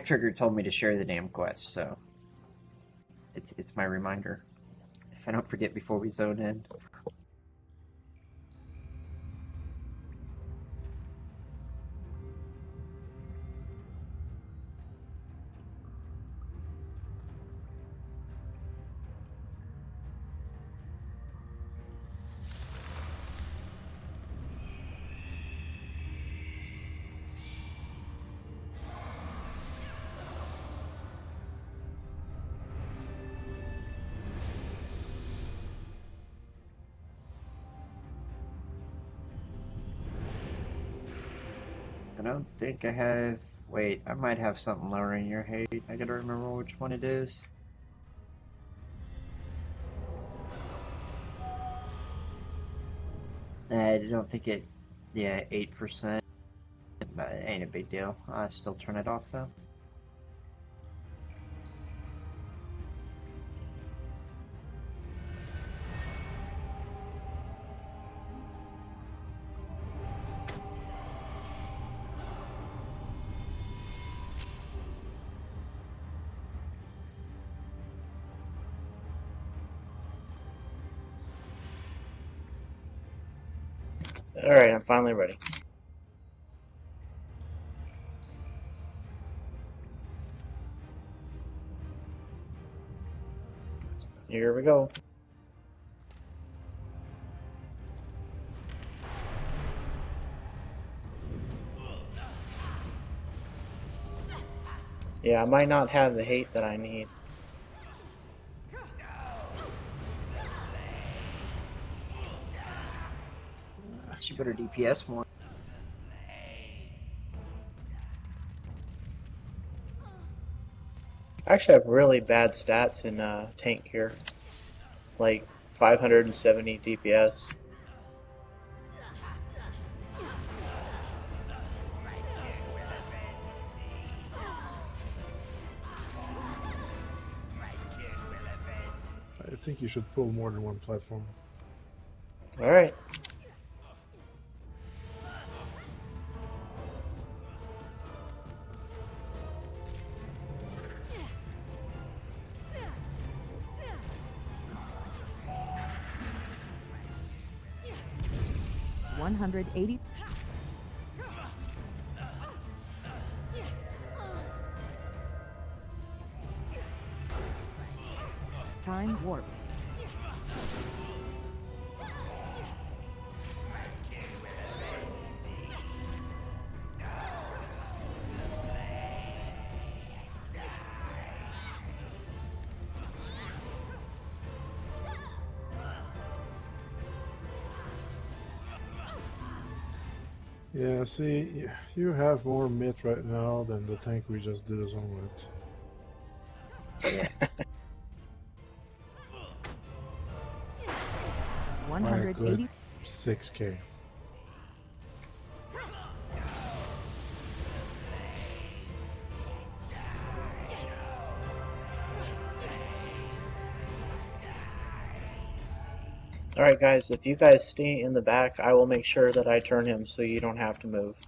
Life Trigger told me to share the damn quest, so it's my reminder. If I don't forget before we zone in. I don't think I have. Wait, I might have something lowering your hate. I gotta remember which one it is. I don't think it. Yeah, 8%. But it ain't a big deal. I still turn it off though. Alright, I'm finally ready. Here we go. Yeah, I might not have the hate that I need. You better DPS more. I actually have really bad stats in tank here. Like 570 DPS. I think you should pull more than one platform. Alright. $180. Time warp. Yeah, see, you have more myth right now than the tank we just did a zone with. $180. Good 6K. Alright guys, if you guys stay in the back, I will make sure that I turn him so you don't have to move.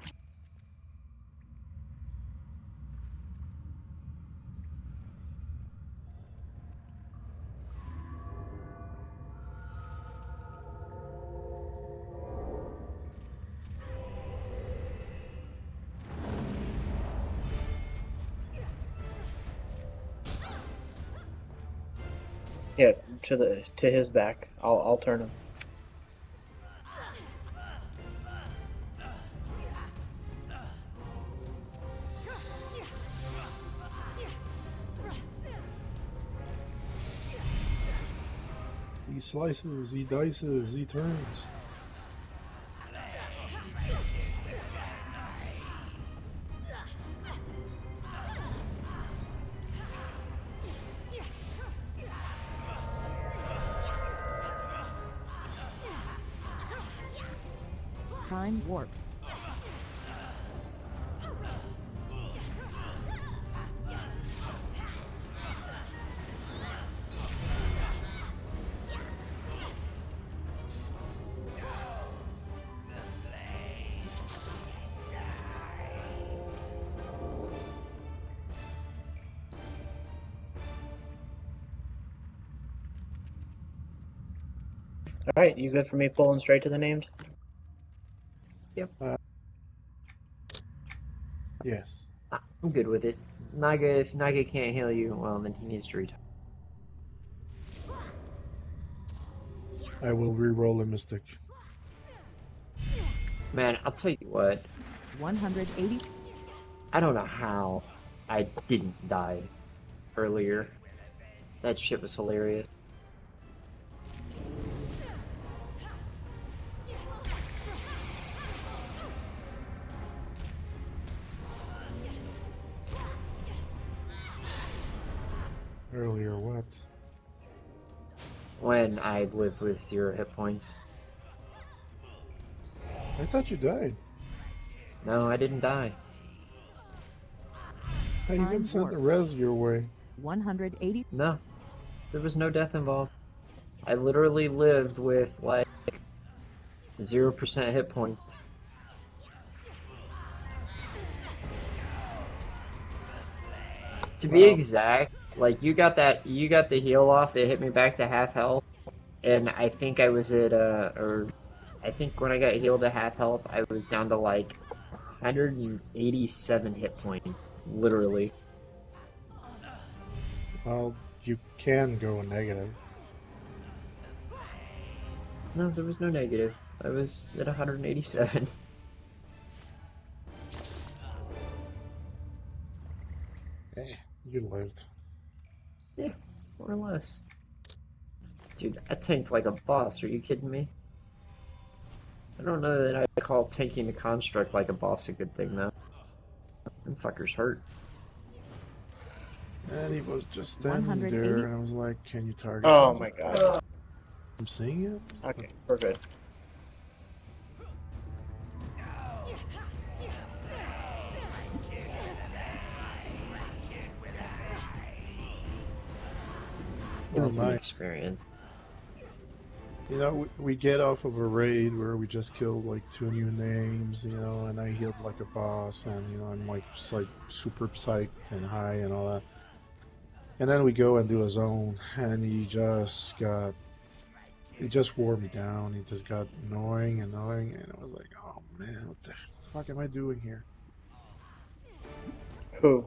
Yeah, to his back. I'll turn him. He slices, he dices, he turns. Time warp. Alright, you good for me pulling straight to the named? Yes. I'm good with it. Naga, if Naga can't heal you, well, then he needs to retire. I will re-roll a mystic. Man, I'll tell you what. 180. I don't know how I didn't die earlier. That shit was hilarious. Earlier, what? When I lived with 0 hit points. I thought you died. No, I didn't die. I even Time sent warp. the res your way. 180. No, there was no death involved. I literally lived with like 0% hit points. To be Wow. exact, like you got the heal off that hit me back to half health, and I think I was at or I think when I got healed to half health, I was down to like 187 hit points, literally. Well, you can go negative. No, there was no negative. I was at 187. You lived. Yeah, more or less. Dude, I tanked like a boss. Are you kidding me? I don't know that I call tanking the construct like a boss a good thing though. Them fuckers hurt. And he was just standing 180. there, and I was like, can you target Oh something? my god. I'm seeing it? Okay, we're good. Oh, It's an nice. experience. You know, we get off of a raid where we just killed like 2 new names, you know, and I healed like a boss, and you know, I'm like super psyched and high and all that. And then we go and do a zone, and he just wore me down. He just got annoying, and I was like, oh man, what the fuck am I doing here? Who?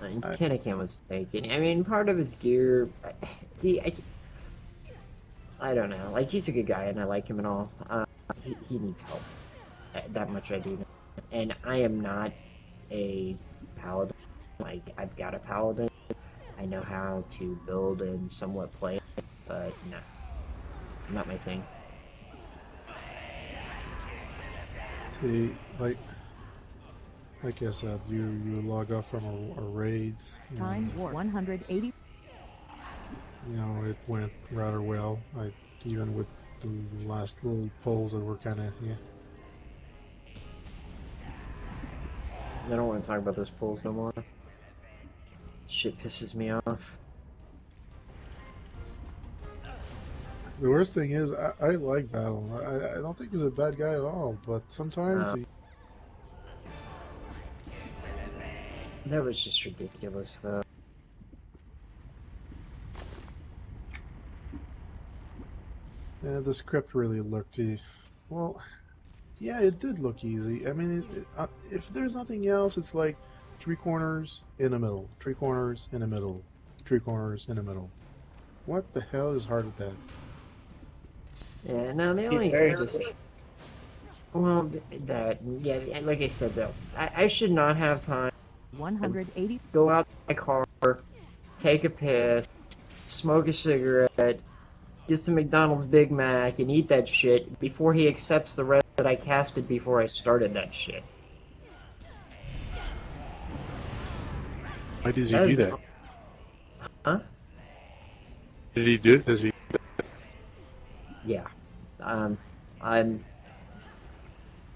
Kennecan was taken. I mean, part of his gear. See, I don't know. Like, he's a good guy, and I like him and all. He needs help. That much I do know. And I am not a paladin. Like, I've got a paladin. I know how to build and somewhat play it, but no. Not my thing. See, like I said, you log off from a raid. Time warp. 180. You know, it went rather well. Even with the last little pulls that were kind of, yeah. I don't want to talk about those pulls no more. Shit pisses me off. The worst thing is, I like Battle. I don't think he's a bad guy at all, but sometimes No. That was just ridiculous, though. the script really looked well. Yeah, it did look easy. I mean, if there's nothing else, it's like 3 corners in the middle, 3 corners in the middle, 3 corners in the middle. What the hell is hard with that? Yeah, no, the He's only very thing was- squishy. well, yeah, like I said though, I should not have time 180. to go out to my car, take a piss, smoke a cigarette, get some McDonald's Big Mac, and eat that shit before he accepts the rest that I casted before I started that shit. Why does he That do is- that? Huh? Did he do it? Does he? Yeah. I'm...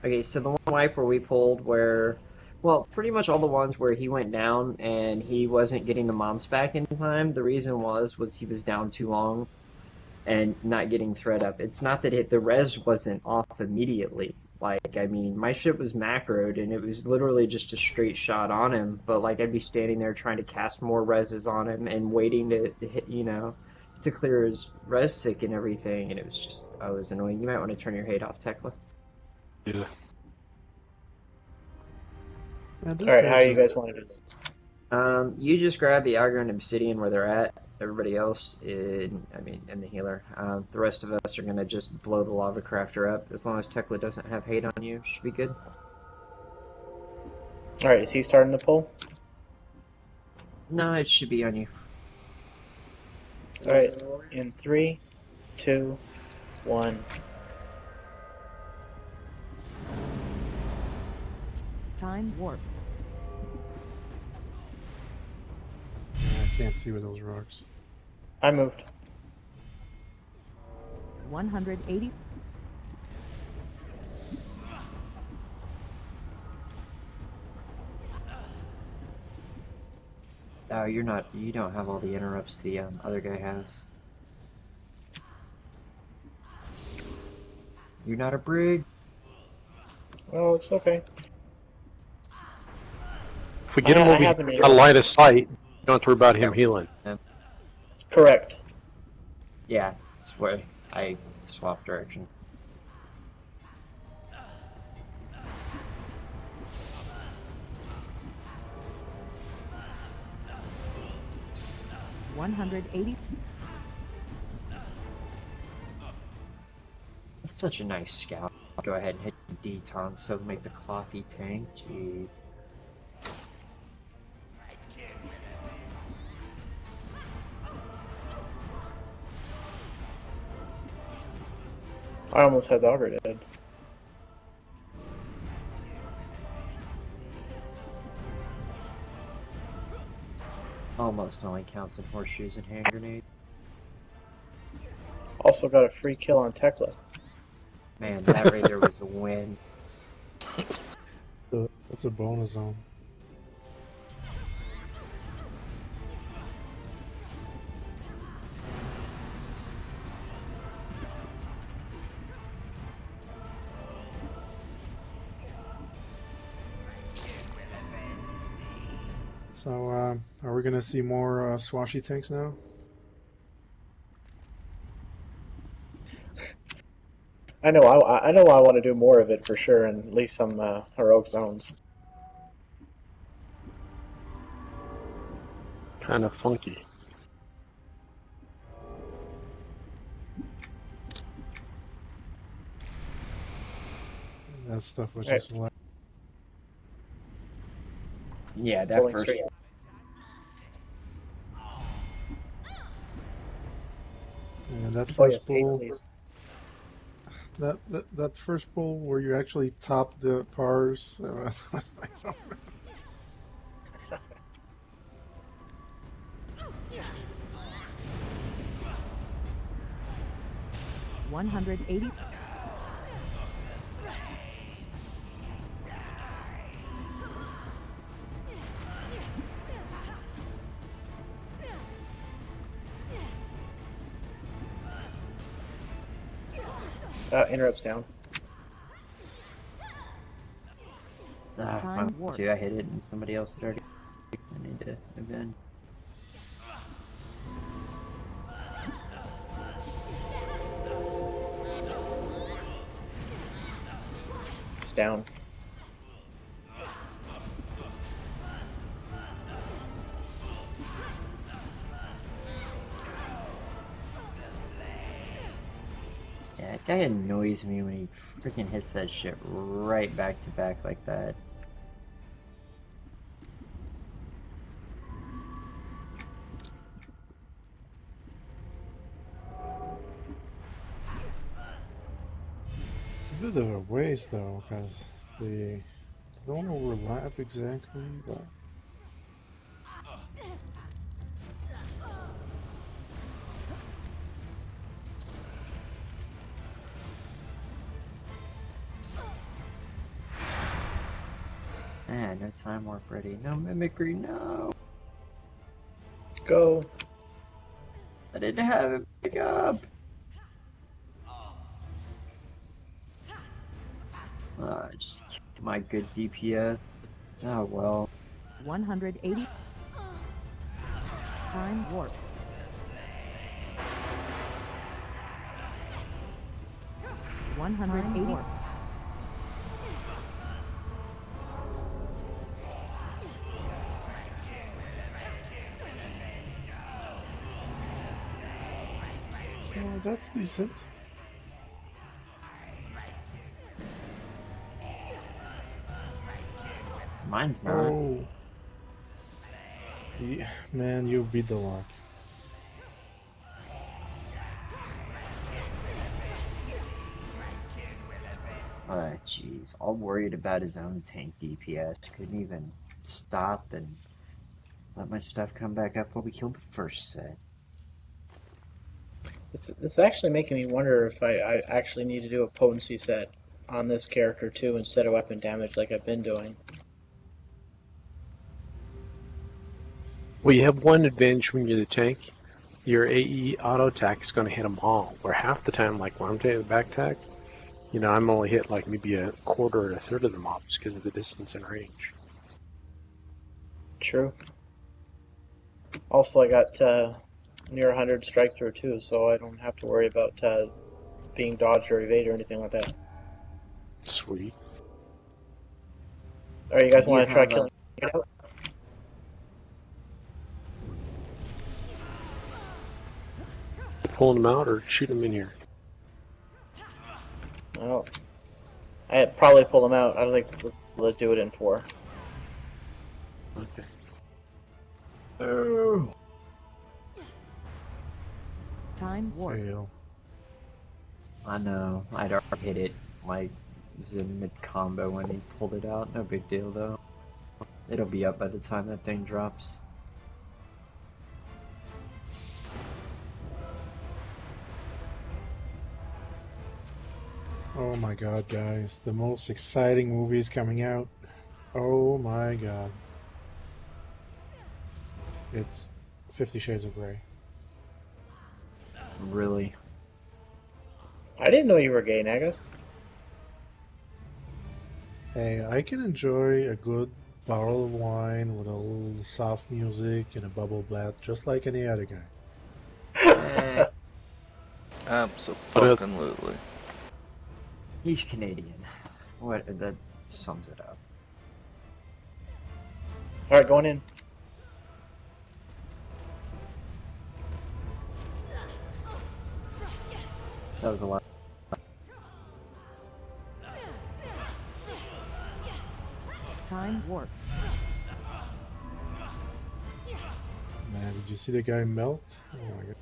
Okay, so the one wipe where we pulled where... Well, pretty much all the ones where he went down and he wasn't getting the moms back in time, the reason was he was down too long and not getting thread up. It's not that the res wasn't off immediately. Like, I mean, my ship was macroed and it was literally just a straight shot on him, but like I'd be standing there trying to cast more reses on him and waiting to hit, to clear his res sick and everything, and it was just, I was annoying. You might want to turn your hate off, Tekla. Yeah. Man, this Alright, how guy's you just- guys want to do this? You just grab the aggro and obsidian where they're at. Everybody else, and the healer. The rest of us are gonna just blow the lava crafter up. As long as Tekla doesn't have hate on you, should be good. Alright, is he starting the pull? No, it should be on you. Alright, in 3, 2, 1. Time warp. I can't see with those rocks. I moved. 180. Oh, you don't have all the interrupts the other guy has. You're not a brig. Oh, it's okay. If we get him I over have an here, a line of sight, you don't have to worry about him healing. Correct. Yeah, that's where I swapped direction. $180. It's such a nice scout. Go ahead and hit Deton, so make the clothy tank. Gee. I almost had the auger dead. Almost only counts in horseshoes and hand grenades. Also got a free kill on Tekla. Man, that right there was a win. That's a bonus zone. So, are we gonna see more swashy tanks now? I know I want to do more of it for sure, and at least some heroic zones. Kind of funky. That stuff was Right. just like. Yeah, that Pulling first. straight. And that Oh first yes, hate, pull, please. that first pull where you actually top the pars. 180. Interrupts down. Ah, Time fuck, warp. too. I hit it and somebody else had already. I need to event. It's down. Yeah, that guy annoys me when he freaking hits that shit right back to back like that. It's a bit of a waste though, because they don't overlap exactly, but. Ah, no time warp ready. No mimicry, no! Go. I didn't have it pick up! my good DPS. Oh well. 180. Time warp. $180. Warp. Oh, that's decent. Mine's not. Oh. Yeah, man, you beat the lock. Oh, jeez. All worried about his own tank DPS. Couldn't even stop and let my stuff come back up while we killed the first set. It's actually making me wonder if I actually need to do a potency set on this character too instead of weapon damage like I've been doing. Well, you have one advantage when you're the tank. Your AE auto attack is going to hit them all. Where half the time, like when I'm taking the back attack, you know, I'm only hit like maybe a quarter or a third of the mobs because of the distance and range. True. Also, I got near 100 strike through too, so I don't have to worry about being dodged or evaded or anything like that. Sweet. Alright, you guys want to try have killing it out? Pulling them out or shoot them in here? Oh. I'd probably pull them out. I don't think we'll do it in 4. Okay. Oh. Time warp. Fail. I know. I'd already hit it. Like, it was in mid combo when he pulled it out. No big deal though. It'll be up by the time that thing drops. Oh my god, guys. The most exciting movie is coming out. Oh my god. It's 50 Shades of Grey. Really. I didn't know you were gay, Naga. Hey, I can enjoy a good bottle of wine with a little soft music and a bubble bath just like any other guy. Eh, Absolutely. he's Canadian. What? That sums it up. Alright, going in. That was a lot. Time warp. Man, did you see the guy melt? Oh my god.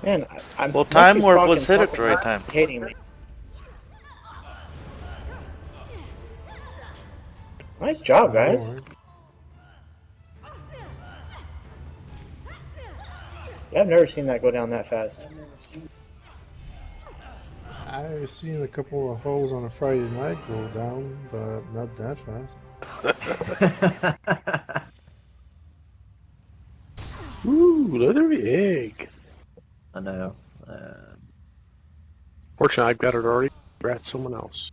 Man, I'm Well, Time Warp was hit at the right time. Hating me. Nice job, guys. Alright. Yeah, I've never seen that go down that fast. I've seen a couple of holes on a Friday night go down, but not that fast. Ooh, leathery egg. I know. Fortunately, I've got it already. Rat someone else.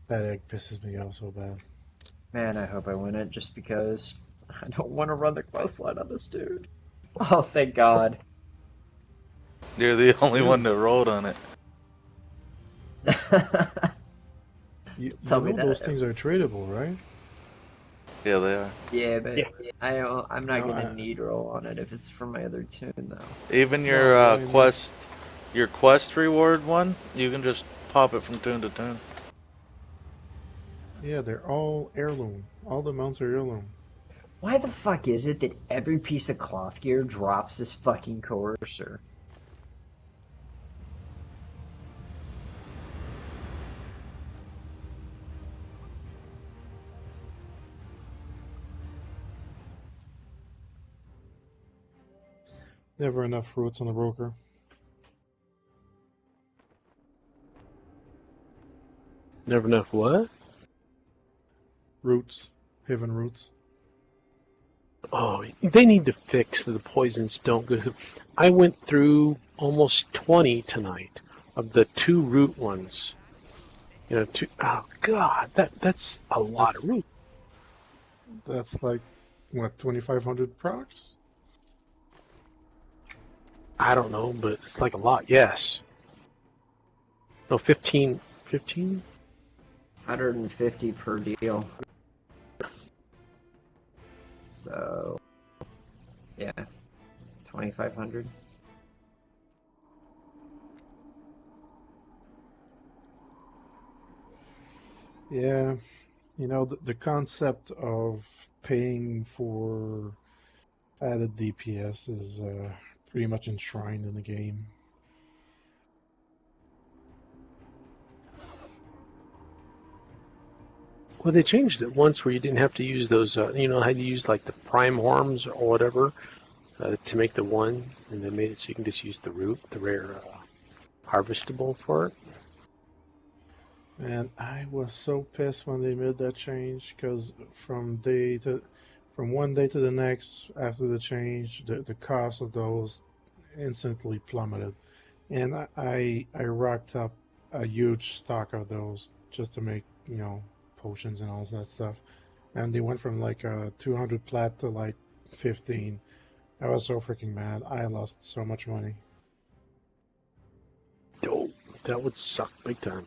That egg pisses me off so bad. Man, I hope I win it just because I don't want to run the quest line on this dude. Oh, thank God. You're the only one that rolled on it. You Tell me know that. those things are tradable, right? Yeah, they are. Yeah, but Yeah. I'm not No, gonna I- need roll on it if it's for my other tune though. Even your No, I mean- your quest reward one, you can just pop it from tune to tune. Yeah, they're all heirloom. All the mounts are heirloom. Why the fuck is it that every piece of cloth gear drops this fucking coercer? Never enough fruits on the broker. Never enough what? Roots. Heaven roots. Oh, they need to fix that the poisons don't go. I went through almost 20 tonight of the 2 root ones. You know, oh god, that's a lot of That's root. that's like what 2,500 procs. I don't know, but it's like a lot. Yes. No, 15. 15? 150 per deal. So, yeah, 2,500. Yeah, you know the concept of paying for added DPS is pretty much enshrined in the game. Well, they changed it once where you didn't have to use those, you know, how you use like the prime horns or whatever to make the one, and they made it so you can just use the root, the rare harvestable for it. And I was so pissed when they made that change because from one day to the next after the change, the cost of those instantly plummeted, and I racked up a huge stock of those just to make potions and all that stuff, and they went from like 200 plat to like 15. I was so freaking mad. I lost so much money. Oh, that would suck big time.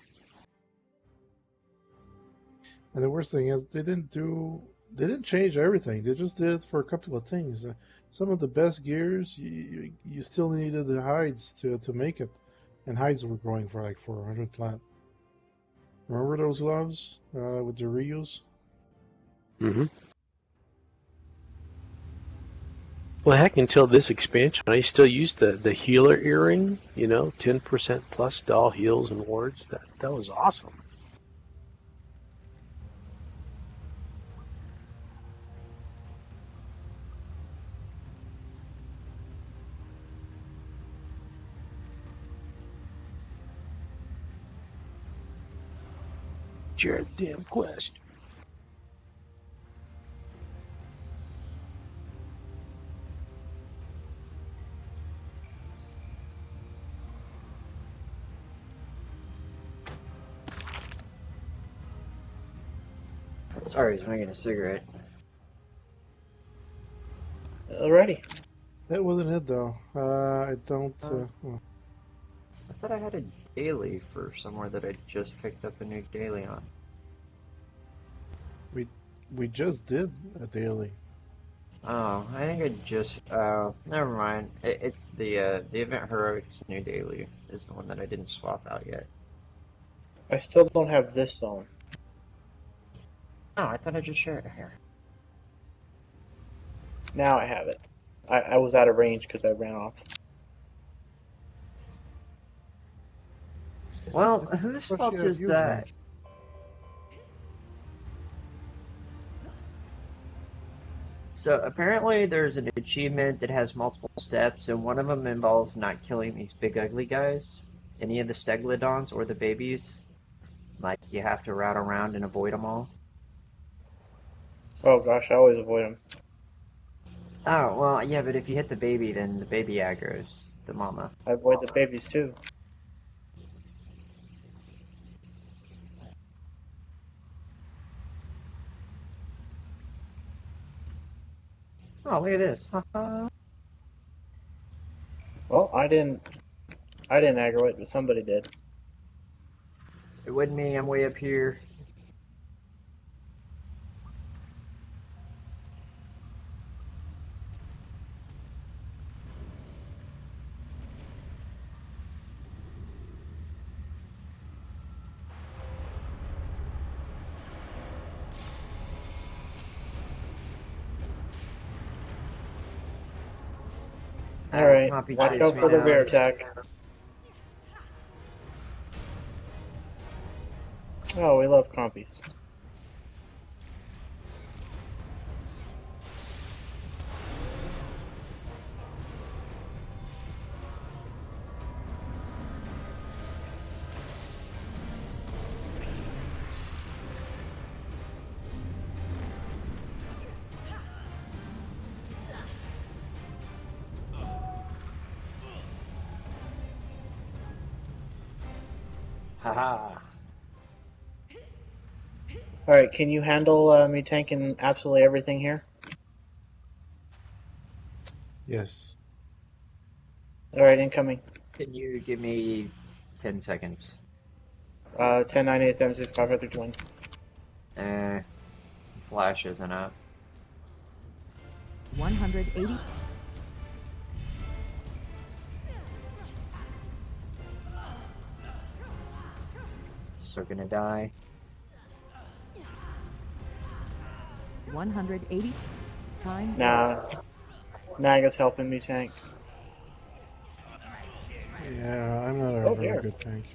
And the worst thing is they didn't change everything. They just did it for a couple of things. Some of the best gears, you still needed the hides to make it, and hides were going for like 400 plat. Remember those gloves with the reuse? Mm-hmm. Well, heck, until this expansion, I still used the healer earring. 10% plus doll heals and wards. That was awesome. Your damn quest. Sorry, I was making a cigarette. Alrighty. That wasn't it though. I don't. Well, I thought I had a daily for somewhere that I just picked up a new daily on. we just did a daily. Oh, I think I just. Never mind. It's the Event Heroics new daily is the one that I didn't swap out yet. I still don't have this zone. Oh, I thought I just shared it here. Now I have it. I was out of range because I ran off. Well, whose But fault she had is huge that? range. So apparently there's an achievement that has multiple steps, and one of them involves not killing these big ugly guys, any of the steglodons or the babies. Like you have to route around and avoid them all. Oh gosh, I always avoid them. Oh well, yeah, but if you hit the baby, then the baby aggro's the mama. I avoid the babies too. Oh, look at this. Haha. Well, I didn't aggro it, but somebody did. It wasn't me. I'm way up here. Alright, Copy watch chase out me for the down. rear attack. Oh, we love compies. Haha. Alright, can you handle me tanking absolutely everything here? Yes. Alright, incoming. Can you give me 10 seconds? 10, 9, 8, 7, 6, 5, 4, 3, 2, 1. Flash isn't up. 180. Still gonna die. 180. Time warp. Nah. Naga's helping me tank. Yeah, I'm not a Oh, very dear. good tank.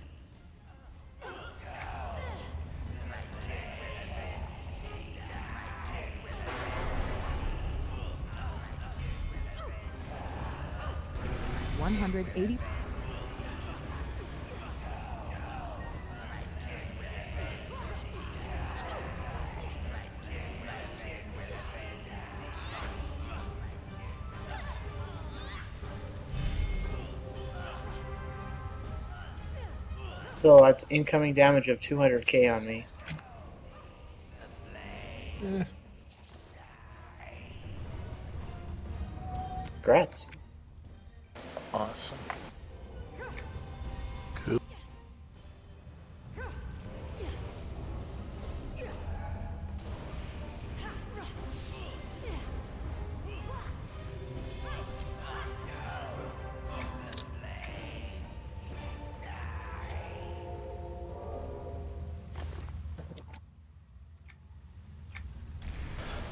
$180. So that's incoming damage of 200k on me. Eh, Congrats. Awesome. Cool.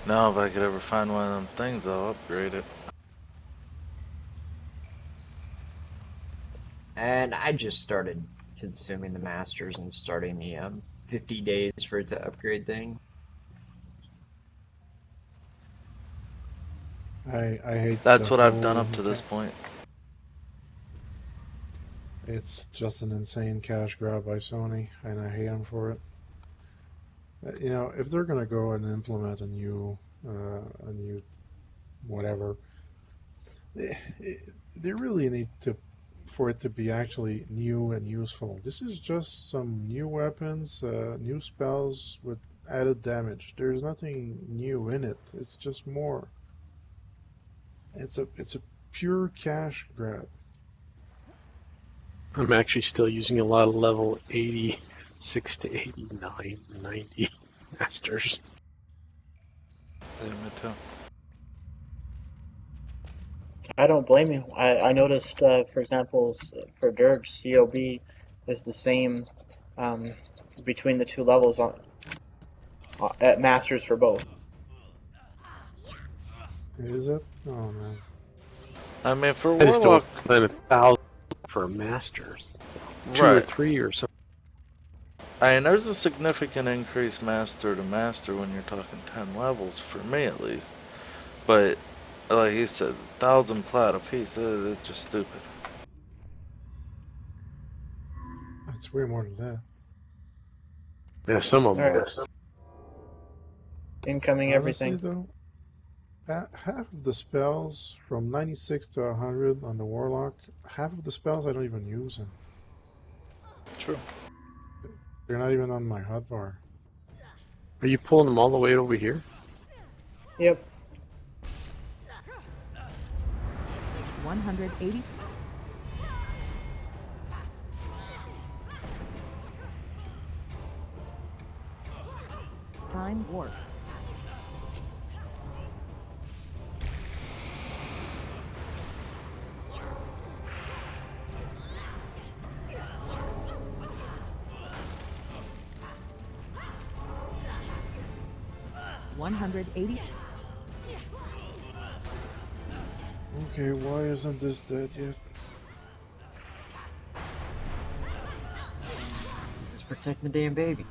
Now, if I could ever find one of them things, I'll upgrade it. And I just started consuming the masters and starting the 50 days for it to upgrade thing. I hate That's the what I've done whole up to this point. It's just an insane cash grab by Sony, and I hate them for it. You know, if they're gonna go and implement a new whatever, they really need to for it to be actually new and useful. This is just some new weapons, new spells with added damage. There's nothing new in it. It's just more. It's a pure cash grab. I'm actually still using a lot of level 86 to 89, 90 masters. Yeah, me too. I don't blame you. I noticed, for example, for Dirge, COB is the same between the two levels at Masters for both. Is it? Oh man. I mean, for I just don't Warlock, plan 1,000 for a masters. 2 or right. 3 or something. I mean, there's a significant increase master to master when you're talking 10 levels, for me at least. But, like he said, 1,000 plat a piece, it's just stupid. It's way more than that. Yeah, some of them All are. right. Incoming Honestly, everything. though, half of the spells from 96 to 100 on the Warlock, half of the spells I don't even use them. True. They're not even on my hotbar. Are you pulling them all the way over here? Yep. 180. Time warp. $180. Okay, why isn't this dead yet? This is protecting the damn baby.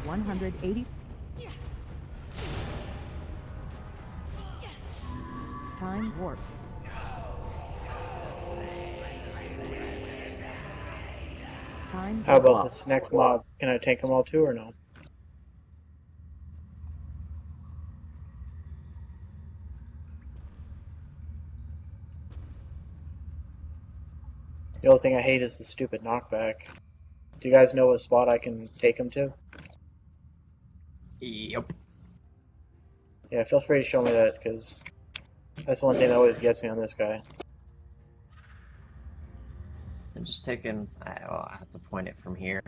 180. Time warp. Time How about warp. this next mob? Can I take them all too or no? The only thing I hate is the stupid knockback. Do you guys know what spot I can take them to? Yep. Yeah, feel free to show me that, because that's one thing that always gets me on this guy. I'm just taking. Well, I have to point it from here.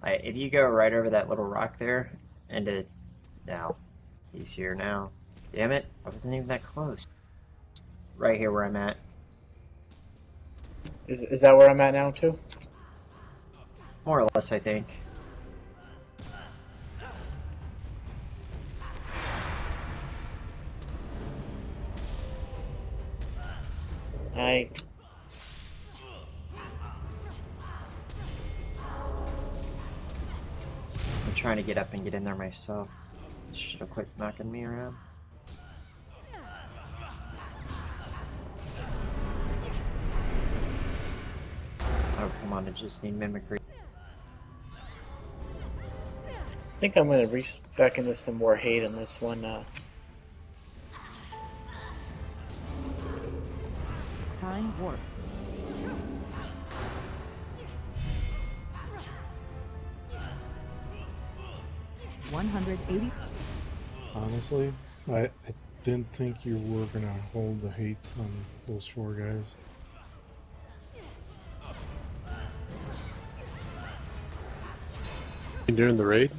If you go right over that little rock there, into now, he's here now. Damn it! I wasn't even that close. Right here where I'm at. Is that where I'm at now, too? More or less, I think. I... I'm trying to get up and get in there myself. Should have quit knocking me around. Oh, come on, I just need mimicry. I think I'm going to respec into some more hate in this one. Time warp. $180. Honestly, I didn't think you were gonna hold the hate on those 4 guys. You doing the raid?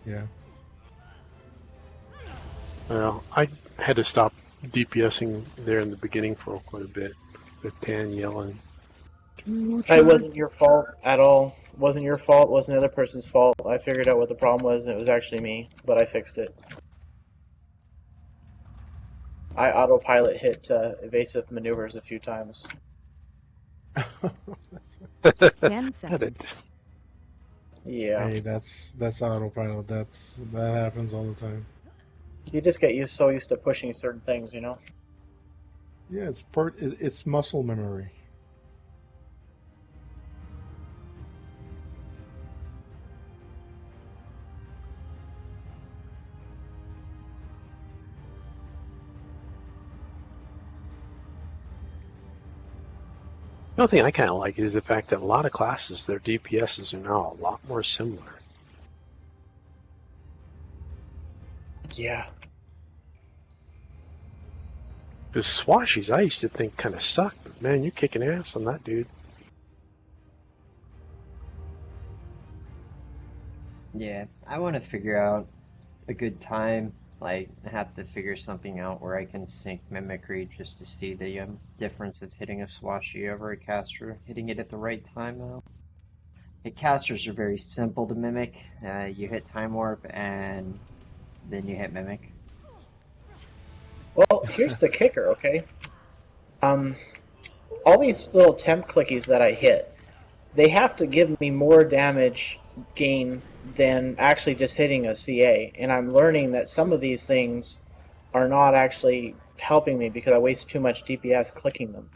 Yeah. Well, I had to stop DPSing there in the beginning for quite a bit. With Tan yelling. It wasn't your fault at all. It wasn't your fault. It wasn't the other person's fault. I figured out what the problem was, and it was actually me, but I fixed it. I autopilot hit evasive maneuvers a few times. That's 10 seconds. Yeah. Hey, that's autopilot. That happens all the time. You just get so used to pushing certain things, you know? Yeah, it's muscle memory. The only thing I kind of like is the fact that a lot of classes, their DPSs are now a lot more similar. Yeah. Because Swashies, I used to think kind of sucked, but man, you're kicking ass on that dude. Yeah, I want to figure out a good time. Like, I have to figure something out where I can sync mimicry just to see the difference of hitting a Swashy over a caster, hitting it at the right time though. The casters are very simple to mimic. You hit Time Warp and then you hit Mimic. Well, here's the kicker, okay? All these little temp clickies that I hit, they have to give me more damage gain than actually just hitting a CA. And I'm learning that some of these things are not actually helping me because I waste too much DPS clicking them.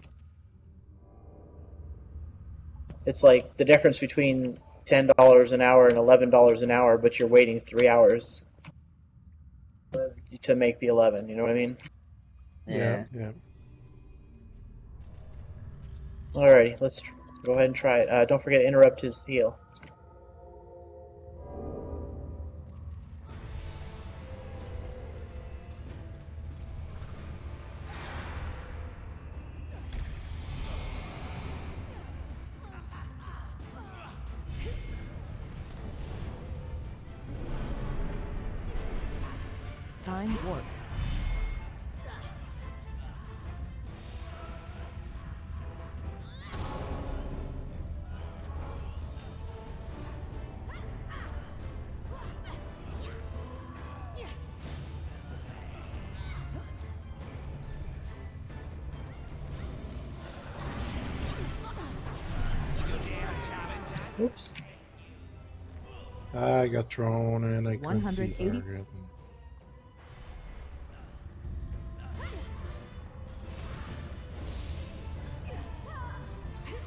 It's like the difference between $10 an hour and $11 an hour, but you're waiting 3 hours to make the 11, you know what I mean? Yeah. Alrighty, let's go ahead and try it. Don't forget to interrupt his heal. Time warp. Oops. I got thrown and I couldn't see 180. target.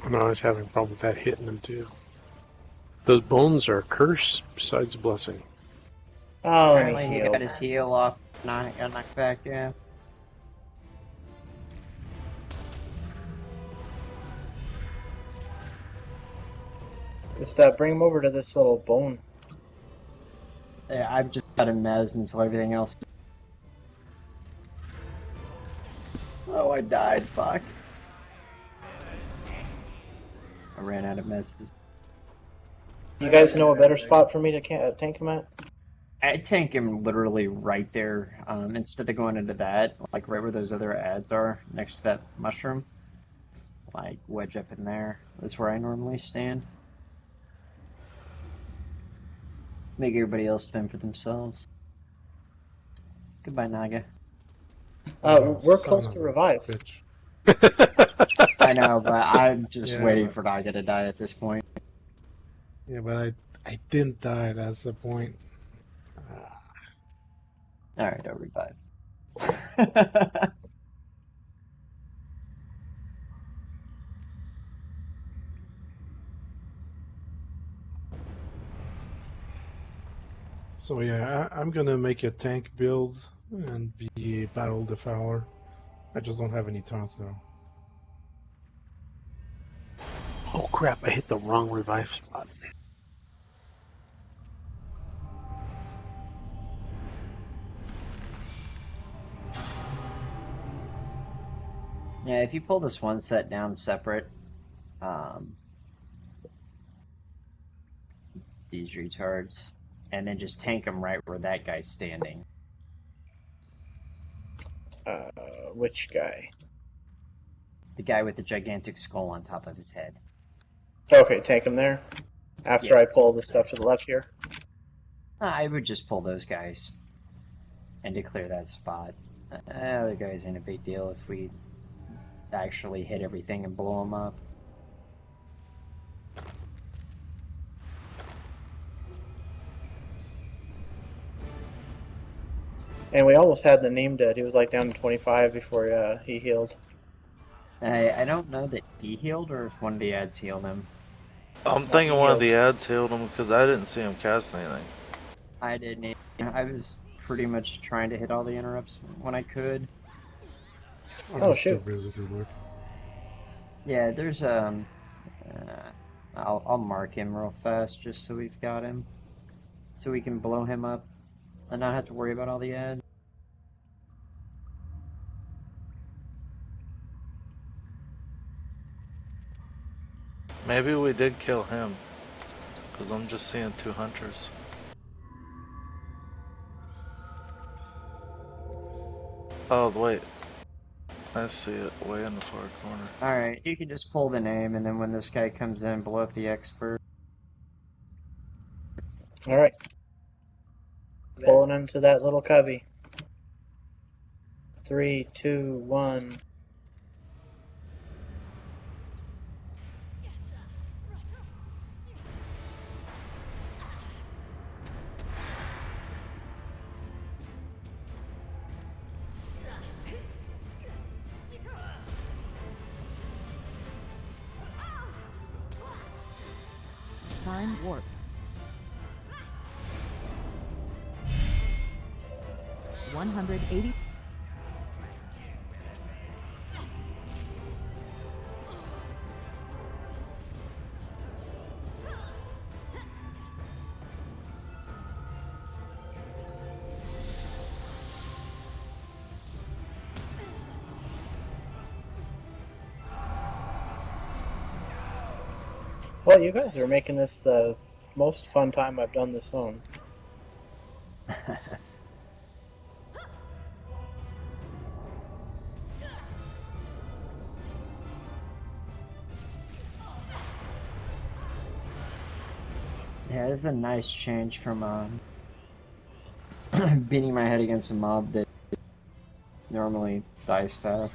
And I was having a problem with that hitting them too. Those bones are a curse besides a blessing. Oh, and he Apparently he healed. got his heal off. Got knocked back, yeah. Just bring him over to this little bone. Yeah, I've just got him mezzed until everything else. Oh, I died, fuck. I ran out of messes. You guys know a better spot for me to tank him at? I tank him literally right there. Instead of going into that, like right where those other ads are, next to that mushroom, like wedge up in there. That's where I normally stand. Make everybody else fend for themselves. Goodbye, Naga. We're Son close of to a revive. bitch. I know, but I'm just Yeah, waiting but- for Naga to die at this point. Yeah, but I didn't die. That's the point. Alright, I'll revive. So yeah, I'm gonna make a tank build and be a battle defouler. I just don't have any taunts though. Oh crap, I hit the wrong revive spot. Yeah, if you pull this one set down separate, these retards, and then just tank them right where that guy's standing. Which guy? The guy with the gigantic skull on top of his head. Okay, tank him there. After Yeah. I pull the stuff to the left here. I would just pull those guys and declare that spot. Other guys ain't a big deal if we actually hit everything and blow them up. And we almost had the name dead. He was like down to 25 before he healed. I don't know that he healed or if one of the ads healed him. I'm thinking one of the heals. ads healed him because I didn't see him cast anything. I didn't. I was pretty much trying to hit all the interrupts when I could. I'm Oh, just too shoot. busy to look. Yeah, there's I'll mark him real fast just so we've got him, so we can blow him up and not have to worry about all the ads. Maybe we did kill him because I'm just seeing 2 hunters. Oh wait, I see it way in the far corner. Alright, you can just pull the name, and then when this guy comes in, blow up the expert. Alright. Pulling him to that little cubby. 3, 2, 1. Time warp. $180. Well, you guys are making this the most fun time I've done this zone. Yeah, it's a nice change from beating my head against a mob that normally dies fast.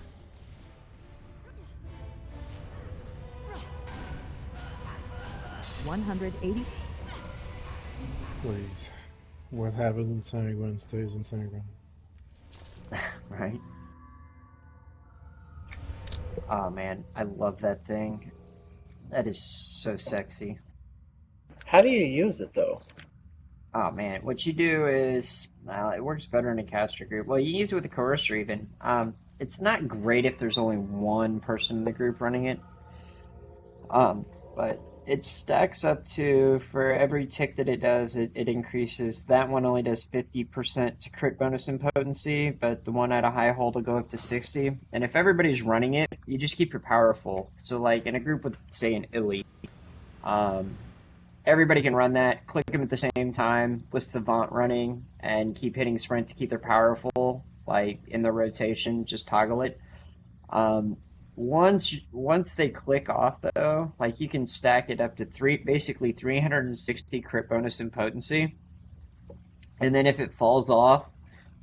$180. Please. What happens in Sanguine stays in Sanguine. Right? Oh man, I love that thing. That is so sexy. How do you use it though? Oh man, what you do is it works better in a caster group. Well, you use it with a coercer even. It's not great if there's only one person in the group running it. But it stacks up to, for every tick that it does, it increases. That one only does 50% to crit bonus and potency, but the one at a high hold will go up to 60. And if everybody's running it, you just keep your power full. So like in a group with, say, an elite, um, everybody can run that, click them at the same time with Savant running, and keep hitting sprint to keep their power full, like in the rotation, just toggle it. Um, once they click off though, like you can stack it up to basically 360 crit bonus and potency. And then if it falls off,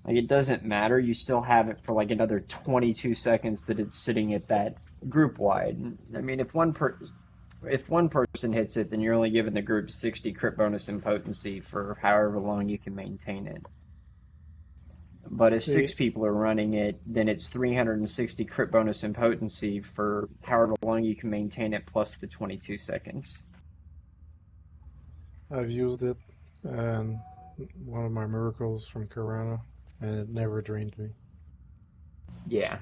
like it doesn't matter, you still have it for like another 22 seconds that it's sitting at that group wide. I mean, if one person hits it, then you're only giving the group 60 crit bonus and potency for however long you can maintain it. But if See, 6 people are running it, then it's 360 crit bonus and potency for however long you can maintain it plus the 22 seconds. I've used it and one of my miracles from Corona, and it never drained me. Yeah.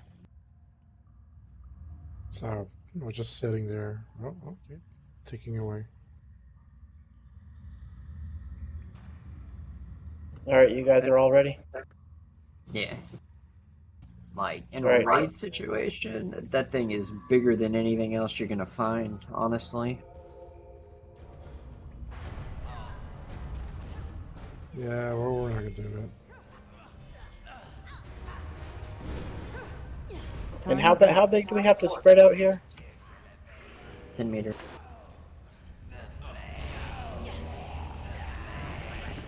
So I was just sitting there. Oh, okay. Ticking away. Alright, you guys are all ready? Yeah. Like, in a Right. raid situation, that thing is bigger than anything else you're gonna find, honestly. Yeah, well, we're not gonna do that. And how big do we have to spread out here? 10 meter.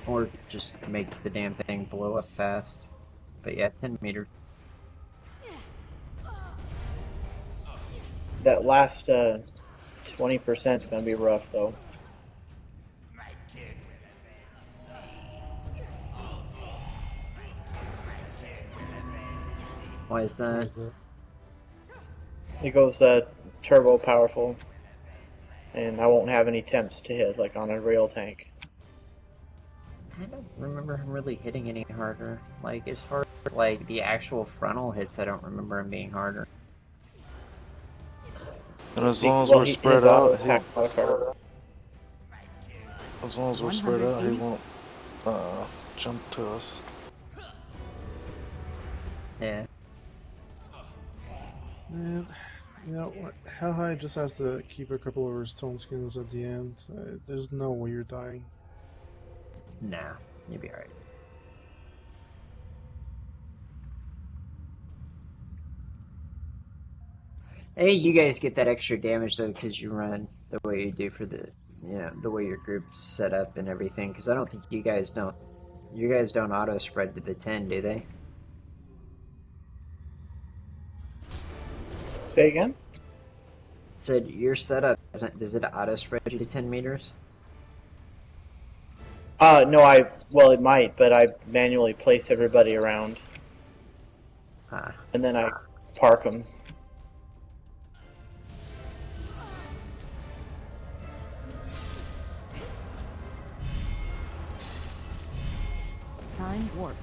Or just make the damn thing blow up fast. But yeah, 10 meters. That last 20% is going to be rough, though. Why is What that? is that? It goes turbo powerful, and I won't have any temps to hit like on a rail tank. I don't remember him really hitting any harder. Like, as far as, like, the actual frontal hits, I don't remember him being harder. And as long as Well, we're his spread auto out, attack modifier. as long as we're spread out, he 180. won't jump to us. Yeah. Man, you know what? How High just has to keep a couple of her stone skins at the end. There's no way you're dying. Nah, you'll be alright. Hey, you guys get that extra damage though because you run the way you do for the, the way your group's set up and everything. Because I don't think you guys don't auto spread to the 10, do they? Say again? Said your setup does it auto spread you to 10 meters? No, well, it might, but I manually place everybody around, Ah, and then I park them. Time warp.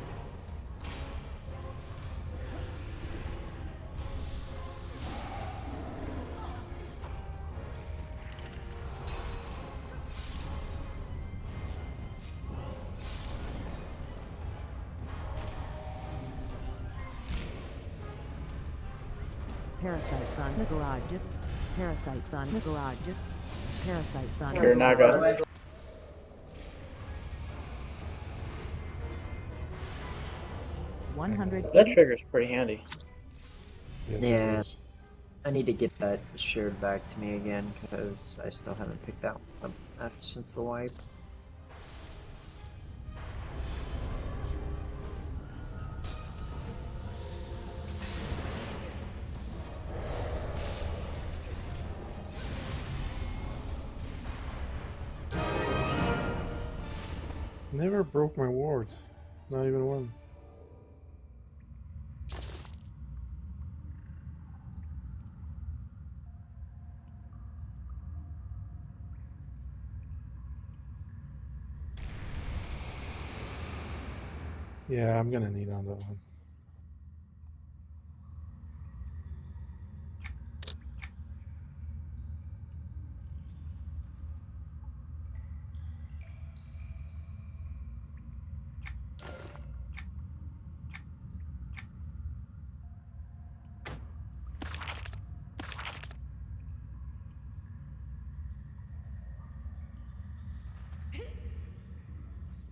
Parasites on the garage. Parasites on the garage. Parasites on the Here, Naga. garage. That trigger's pretty handy. Yes, Yeah. it is. I need to get that shared back to me again because I still haven't picked that up after since the wipe. Never broke my ward. Not even one. Yeah, I'm gonna need on that one.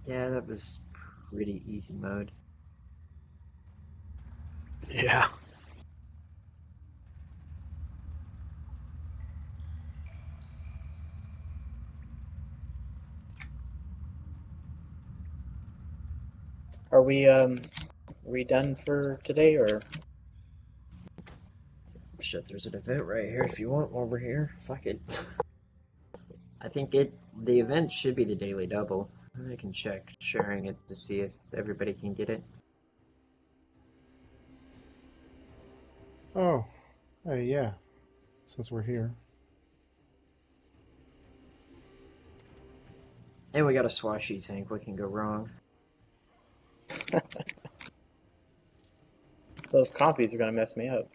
Yeah, that was pretty easy mode. Yeah. Are we done for today, or Shit, there's an event right here if you want while we're here. Fuck it. I think the event should be the daily double. I can check sharing it to see if everybody can get it. Oh, hey, yeah. Since we're here. And we got a swashy tank. What can go wrong? those compies are gonna mess me up?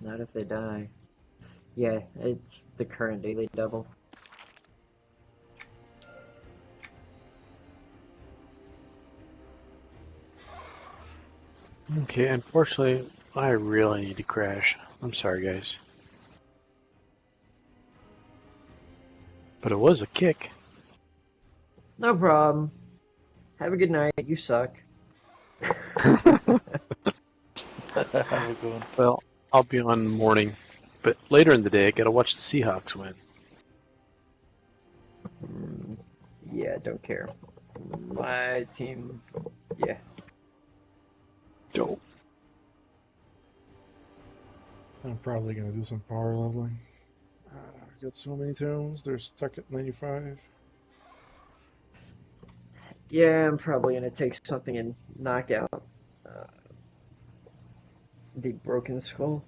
Not if they die. Yeah, it's the current daily double. Okay, unfortunately, I really need to crash. I'm sorry, guys. But it was a kick. No problem. Have a good night. You suck. Have a good one. Well, I'll be on in the morning, but later in the day, I gotta watch the Seahawks win. Yeah, don't care. My team, yeah. Dope. I'm probably gonna do some power leveling. I've got so many turns. They're stuck at 95. Yeah, I'm probably gonna take something and knock out the Broken Skull.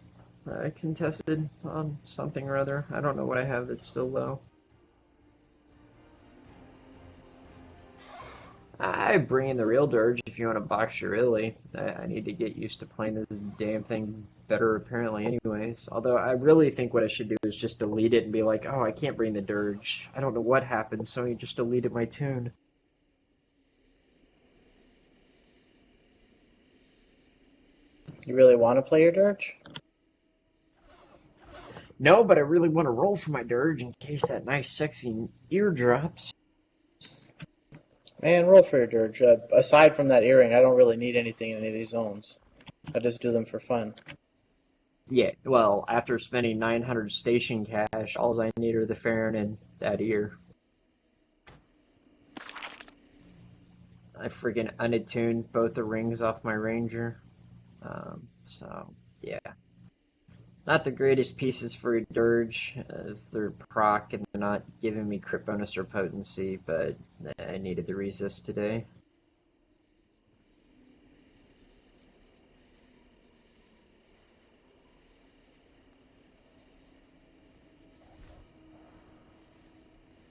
I contested on something or other. I don't know what I have that's still low. I bring in the real Dirge if you want to box your Illy. I need to get used to playing this damn thing better apparently anyways. Although I really think what I should do is just delete it and be like, oh, I can't bring the Dirge. I don't know what happened, so I just deleted my tune. You really want to play your dirge? No, but I really want to roll for my Dirge in case that nice sexy ear drops. Man, roll for your dirge. Aside from that earring, I don't really need anything in any of these zones. I just do them for fun. Yeah, well, after spending 900 station cash, all I need are the Farron and that ear. I friggin' unattuned both the rings off my Ranger. So, yeah. Not the greatest pieces for a Dirge, as they're proc and they're not giving me crit bonus or potency, but I needed the resist today.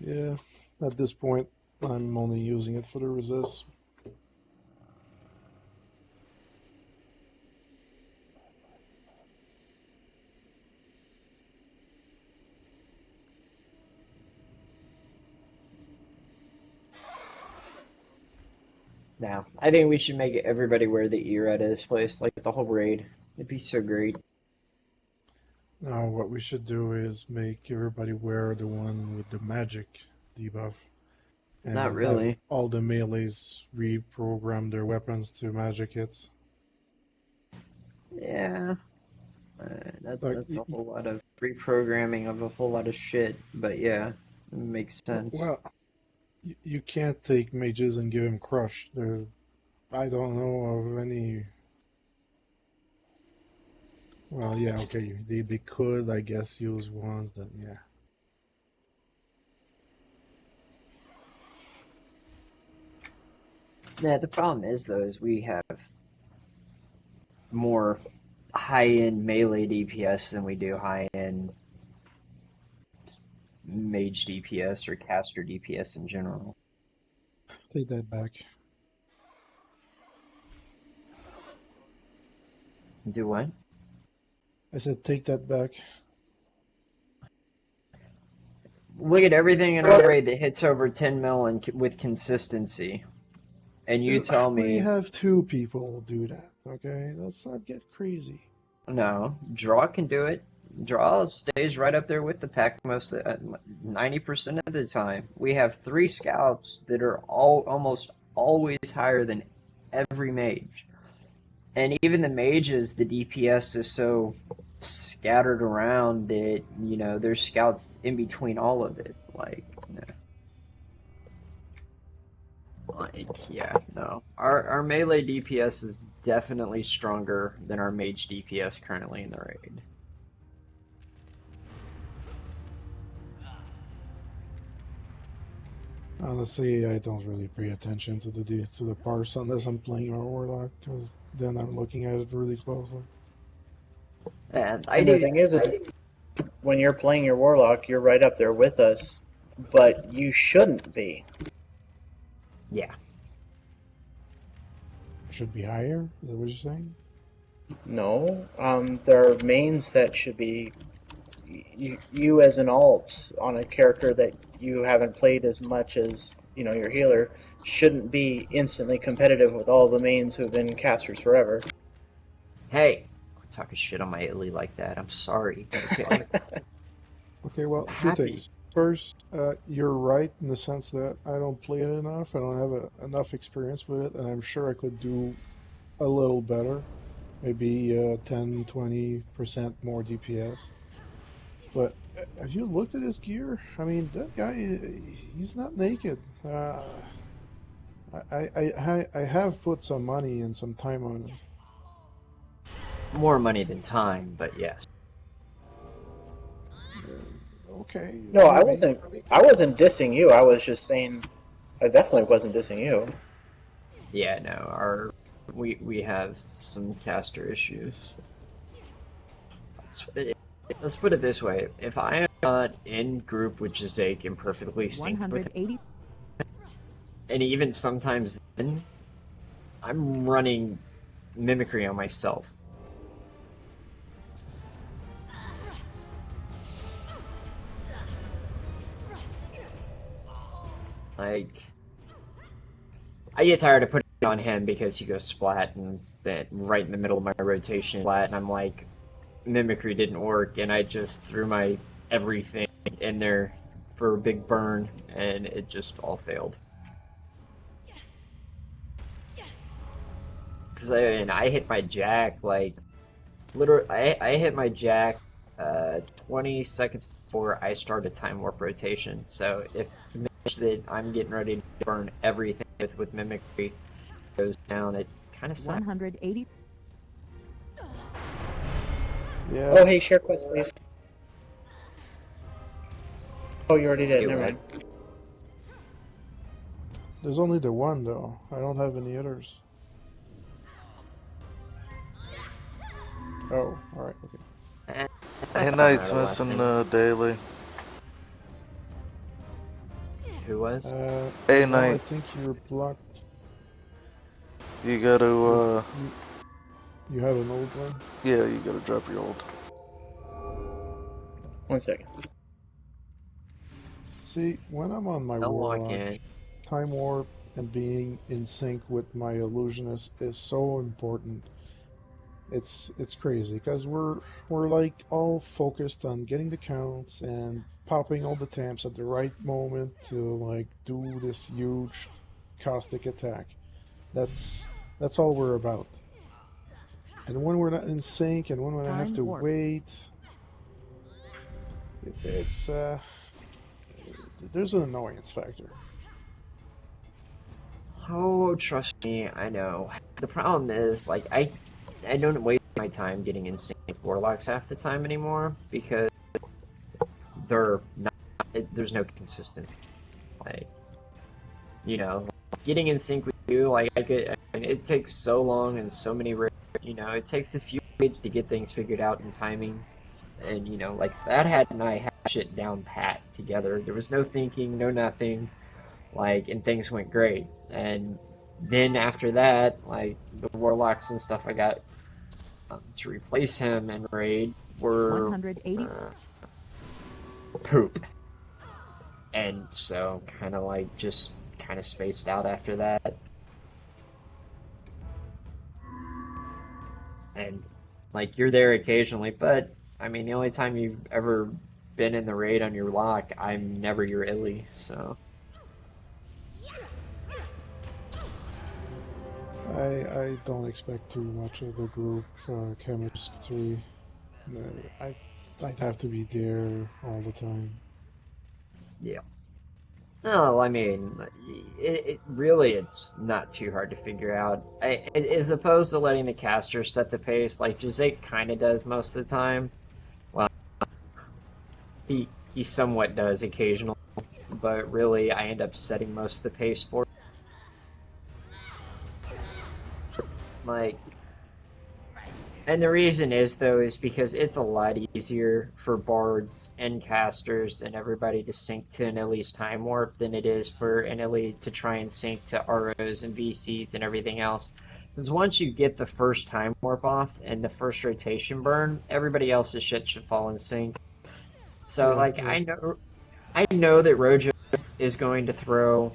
Yeah, at this point, I'm only using it for the resist. Now, I think we should make everybody wear the ear at this place, like the whole raid. It'd be so great. Now, what we should do is make everybody wear the one with the magic debuff. Not And have really. all the melees reprogram their weapons to magic hits. Yeah, Like, that's a whole lot of reprogramming of a whole lot of shit, but yeah, it makes sense. well, you can't take mages and give him crush. I don't know of any. Well, yeah, okay, they could, I guess, use ones that, yeah. Yeah, the problem is though is we have more high-end melee DPS than we do high-end mage DPS or caster DPS in general. Take that back. Do what? I said take that back. Look at everything in our raid that hits over 10 mil and with consistency. And you tell We me, have 2 people do that, okay? Let's not get crazy. no, draw can do it. Draw stays right up there with the pack 90% of the time. We have 3 scouts that are almost always higher than every mage. And even the mages, the DPS is so scattered around that, you know, there's scouts in between all of it. Yeah, no. Our melee DPS is definitely stronger than our mage DPS currently in the raid. Honestly, I don't really pay attention to the parse unless I'm playing our warlock, because then I'm looking at it really closely. And And the thing is when you're playing your warlock, you're right up there with us, but you shouldn't be. yeah. Should be higher? Is that what you're saying? No, there are mains that should be you as an alt on a character that you haven't played as much as your healer shouldn't be instantly competitive with all the mains who've been casters forever. Hey, quit talking shit on my Illy like that. I'm sorry. Okay. Okay, well, two Happy. things. First, you're right in the sense that I don't play it enough. I don't have enough experience with it, and I'm sure I could do a little better. Maybe 10, 20% more DPS. But have you looked at his gear? I mean, that guy, he's not naked. I have put some money and some time on it. More money than time, but yes. Okay. No, I maybe. wasn't dissing you. I was just saying I definitely wasn't dissing you. Yeah, no, we have some caster issues. Let's put it this way: if I am not in group with Jazake and perfectly synced with him, 180. and even sometimes then, I'm running mimicry on myself. Like, I get tired of putting it on him because he goes splat and then right in the middle of my rotation splat, and I'm like, mimicry didn't work, and I just threw my everything in there for a big burn, and it just all failed. Because I hit my jack like literally I hit my jack 20 seconds before I started time warp rotation. So if the match that I'm getting ready to burn everything with mimicry goes down, it kind of sucks. 180. Yeah. Oh, hey, share quest, please. Oh, you already did. You Never would. mind. There's only the one, though. I don't have any others. Oh, alright, okay. Hey, Knight's missing the daily. Who was? Hey, now I Knight. think you're blocked. You gotta, You have an old one? yeah, you gotta drop your old. 1 second. See, when I'm on my Don't walk warlock, in. time warp and being in sync with my illusionist is so important. It's crazy because we're like all focused on getting the counts and popping all the tamps at the right moment to like do this huge caustic attack. That's all we're about. And when we're not in sync and when I have Time to warp. wait, it's there's an annoyance factor. Oh, trust me, I know. The problem is, like, I don't waste my time getting in sync with warlocks half the time anymore because they're not. There's no consistent. Like, getting in sync with do. Like I mean, it takes so long and so many raids. It takes a few raids to get things figured out in timing. And like that had and I had shit down pat together. There was no thinking, no nothing. Like, and things went great. And then after that, like the warlocks and stuff I got to replace him and raid were 180. Poop. And so kind of like just kind of spaced out after that. And like you're there occasionally, but I mean the only time you've ever been in the raid on your lock, I'm never your illy, so I don't expect too much of the group chemistry. I'd have to be there all the time. yeah. No, I mean, it really it's not too hard to figure out. As opposed to letting the caster set the pace, like Jake kind of does most of the time. Well, he somewhat does occasionally, but really I end up setting most of the pace for. Like, and the reason is though is because it's a lot easier for bards and casters and everybody to sync to an Illy's time warp than it is for an Illy to try and sync to ROs and VCs and everything else. Because once you get the first time warp off and the first rotation burn, everybody else's shit should fall in sync. So I know that Rojo is going to throw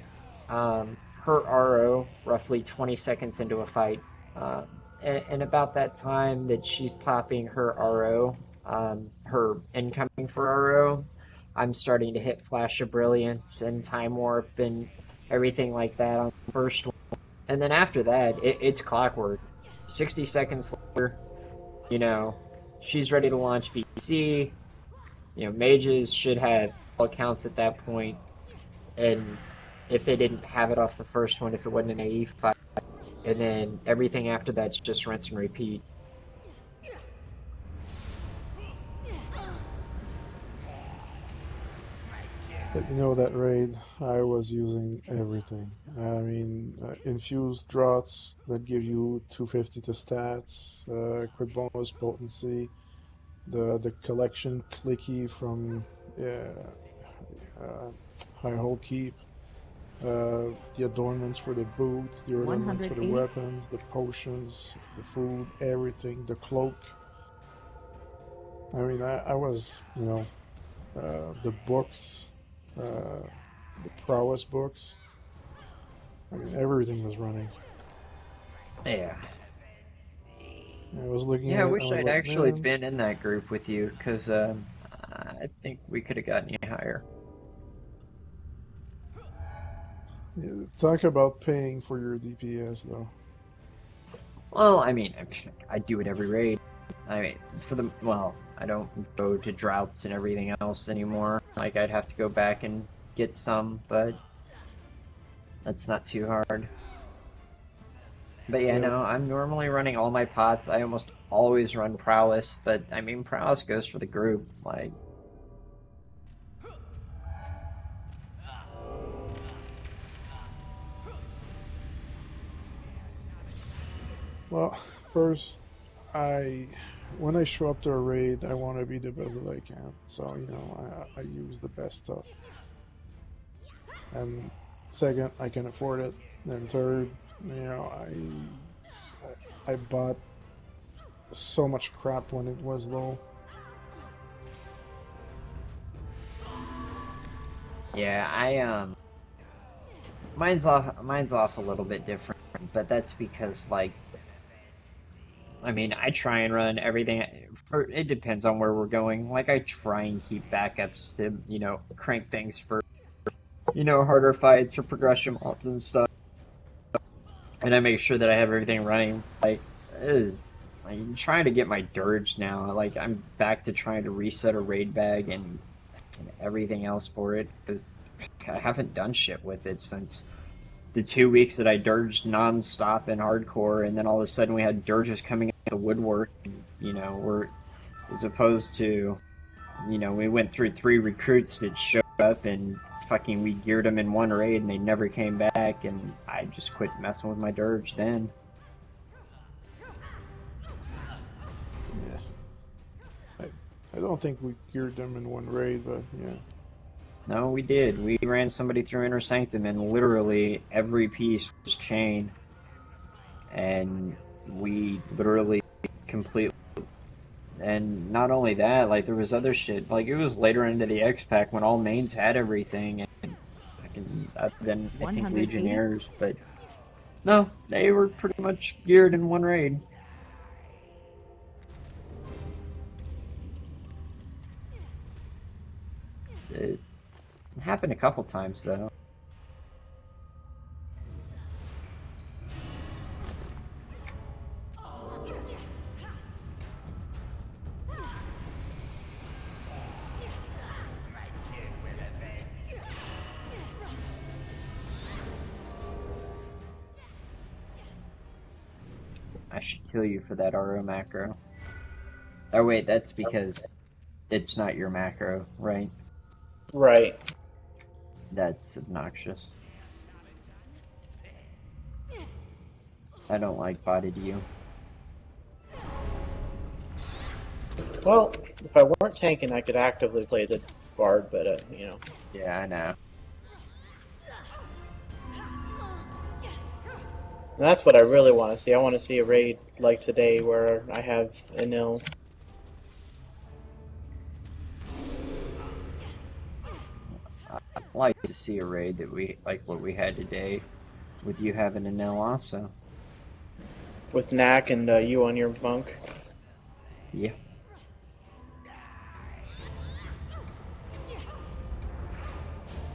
her RO roughly 20 seconds into a fight. And about that time that she's popping her RO, her incoming for RO, I'm starting to hit Flash of Brilliance and Time Warp and everything like that on the first one. And then after that, it's clockwork. 60 seconds later, she's ready to launch VC. Mages should have all accounts at that point. And if they didn't have it off the first one, if it wasn't an AE fight, and then everything after that's just rinse and repeat. But that raid, I was using everything. I mean, infused draughts that give you 250 to stats, crit bonus potency, the collection clicky from High Hold Keep, the adornments for the boots, the ornaments for the 180. weapons, the potions, the food, everything, the cloak. I mean, I was, the books, the prowess books. I mean, everything was running. Yeah. I was looking Yeah, I at it, wish I was I'd like, actually man, been in that group with you, because I think we could have gotten you higher. yeah, talk about paying for your DPS, though. Well, I mean, I do it every raid. I mean, I don't go to droughts and everything else anymore. Like, I'd have to go back and get some, but that's not too hard. But yeah, no, I'm normally running all my pots. I almost always run prowess, but I mean, prowess goes for the group. Like, Well, first, when I show up to a raid, I want to be the best that I can. So, I use the best stuff. And second, I can afford it. And third, I bought so much crap when it was low. yeah, mine's off a little bit different, but that's because like, I mean, I try and run everything. It depends on where we're going. Like, I try and keep backups to, crank things for, harder fights or progression mobs and stuff. And I make sure that I have everything running. Like, I'm trying to get my dirge now. Like, I'm back to trying to reset a raid bag and everything else for it, because I haven't done shit with it since the 2 weeks that I dirged non-stop in hardcore, and then all of a sudden we had dirges coming out of the woodwork. We're, as opposed to, we went through 3 recruits that showed up and fucking we geared them in one raid and they never came back, and I just quit messing with my dirge then. Yeah. I don't think we geared them in one raid, but yeah. No, we did. We ran somebody through Inner Sanctum and literally every piece was chain. And we literally completely... And not only that, like there was other shit. Like it was later into the X pack when all mains had everything, and then I think 180? Legionnaires, but no, they were pretty much geared in one raid. It happened a couple times though. I should kill you for that RO macro. Oh wait, that's because it's not your macro, right? Right. That's obnoxious. I don't like bodied you. Well, if I weren't tanking, I could actively play the Bard, but, you know. Yeah, I know. And that's what I really want to see. I want to see a raid like today where I have a nil. I'd like to see a raid that we like what we had today, with you having a nil also. With Knack and you on your bunk. Yeah.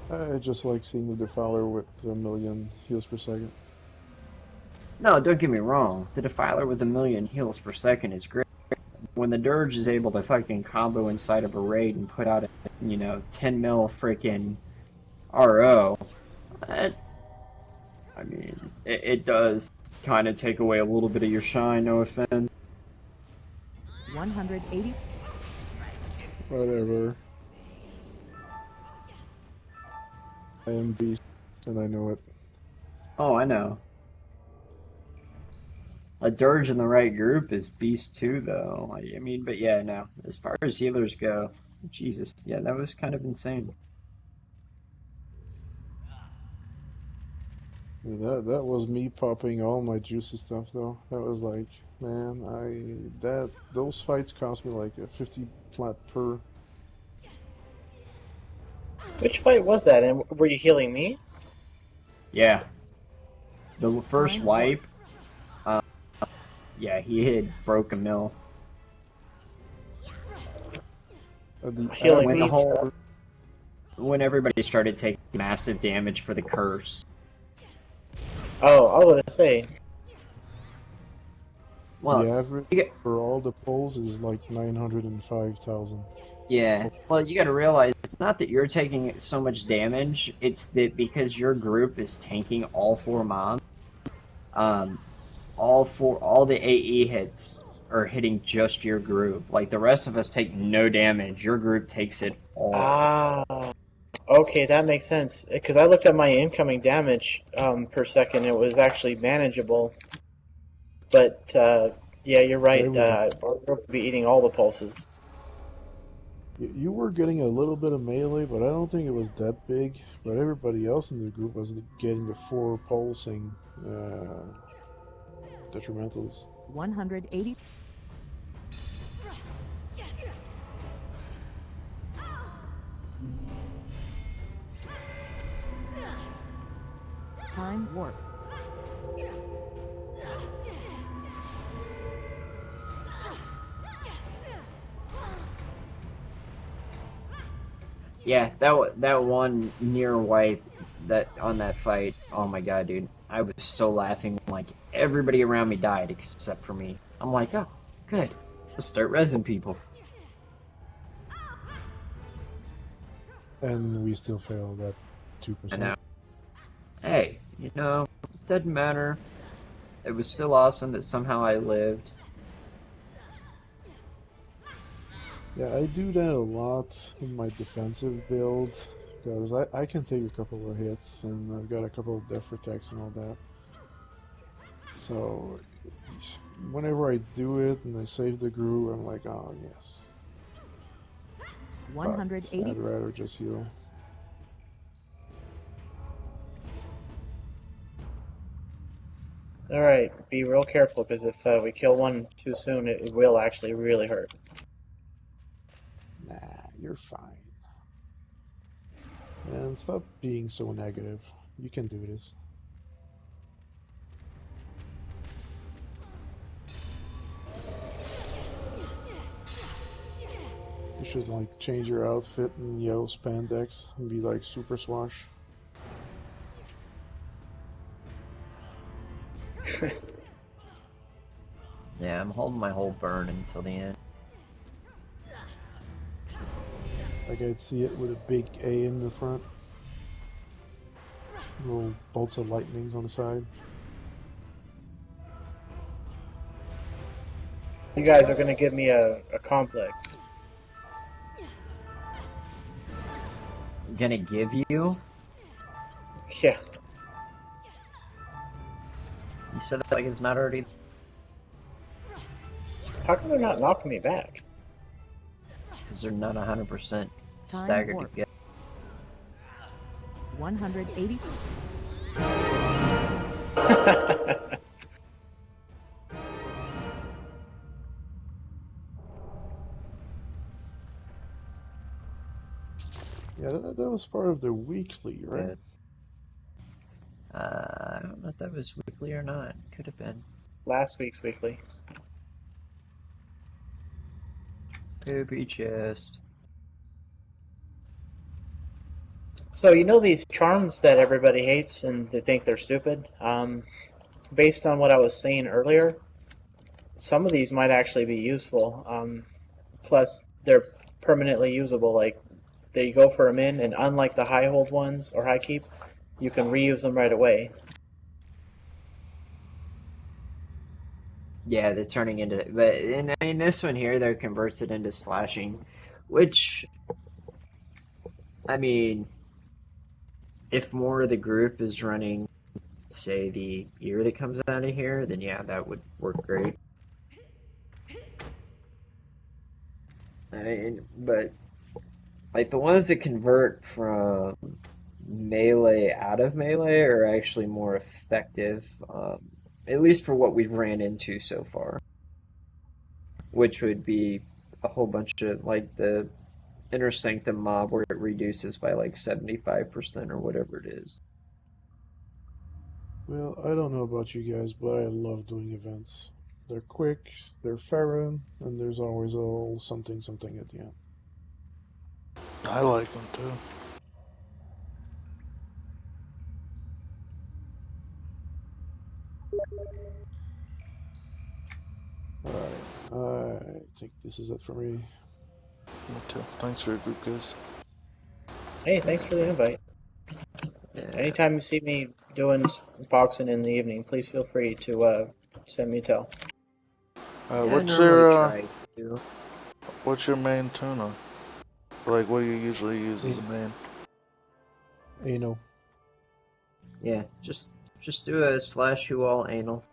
I just like seeing the Defiler with a million heals per second. No, don't get me wrong. The Defiler with 1,000,000 heals per second is great. When the Dirge is able to fucking combo inside of a raid and put out a, 10 mil freaking RO, I mean, it does kind of take away a little bit of your shine, no offense. 180? Whatever. I am beast, and I know it. Oh, I know. A Dirge in the right group is beast too, though. I mean, but yeah, no. As far as healers go, Jesus, yeah, that was kind of insane. Yeah, that was me popping all my juicy stuff though. That was like, man, those fights cost me like a 50 plat per. Which fight was that? And were you healing me? Yeah. The first wipe, yeah, he had broke a mill. Healing When me? when everybody started taking massive damage for the curse. Oh, I was going to say. Well, The average for all the polls is like 905,000. yeah. Well, you got to realize it's not that you're taking so much damage. It's that because your group is tanking all 4 mobs, all the AE hits are hitting just your group. Like the rest of us take no damage. Your group takes it all. Ah. Okay, that makes sense. Because I looked at my incoming damage per second. It was actually manageable. But, yeah, you're right. Our group would be eating all the pulses. You were getting a little bit of melee, but I don't think it was that big. But everybody else in the group was getting the 4 pulsing detrimentals. 180? Time warp. Yeah, that one near wipe that on that fight. Oh my god, dude! I was so laughing. Like everybody around me died except for me. I'm like, oh, good. Let's start resin people. And we still failed at 2%. I know. Hey, it doesn't matter. It was still awesome that somehow I lived. Yeah, I do that a lot in my defensive build, because I can take a couple of hits, and I've got a couple of death attacks and all that. So whenever I do it and I save the group, I'm like, oh yes. But 180. I'd rather just heal. Alright, be real careful, because if we kill one too soon, it will actually really hurt. Nah, you're fine. And stop being so negative. You can do this. You should like change your outfit in yellow spandex and be like Super Swash. Yeah, I'm holding my whole burn until the end. Like I'd see it with a big A in the front. Little bolts of lightnings on the side. You guys are gonna give me a complex. Gonna give you? Yeah. You said it like it's not already. How come they're not knocking me back? Because they're not 100% Time staggered warp. together. 180. Yeah, that was part of the weekly, right? I don't know if that was weekly or not. Could have been. Last week's weekly. Poopy chest. So you know these charms that everybody hates and they think they're stupid? Based on what I was saying earlier, some of these might actually be useful. Plus, they're permanently usable. Like, they go for them in, and unlike the high hold ones or high keep, you can reuse them right away. Yeah, they're turning into. But I mean, this one here, they're converts it into slashing, which, I mean, if more of the group is running, say, the ear that comes out of here, then yeah, that would work great. I mean, but like the ones that convert from melee out of melee are actually more effective, at least for what we've ran into so far, which would be a whole bunch of like the Inner Sanctum mob where it reduces by like 75% or whatever it is. Well, I don't know about you guys, but I love doing events. They're quick, they're Farron, and there's always a little something something at the end. I like them too. Alright, I think this is it for me. Me too. Thanks for your group, guys. Hey, thanks for the invite. Yeah. Anytime you see me doing boxing in the evening, please feel free to send me a tell. Yeah, I What's normally your try to. what's your main tuna? Like, what do you usually use as a main? Anal. Yeah, just do a slash who all anal.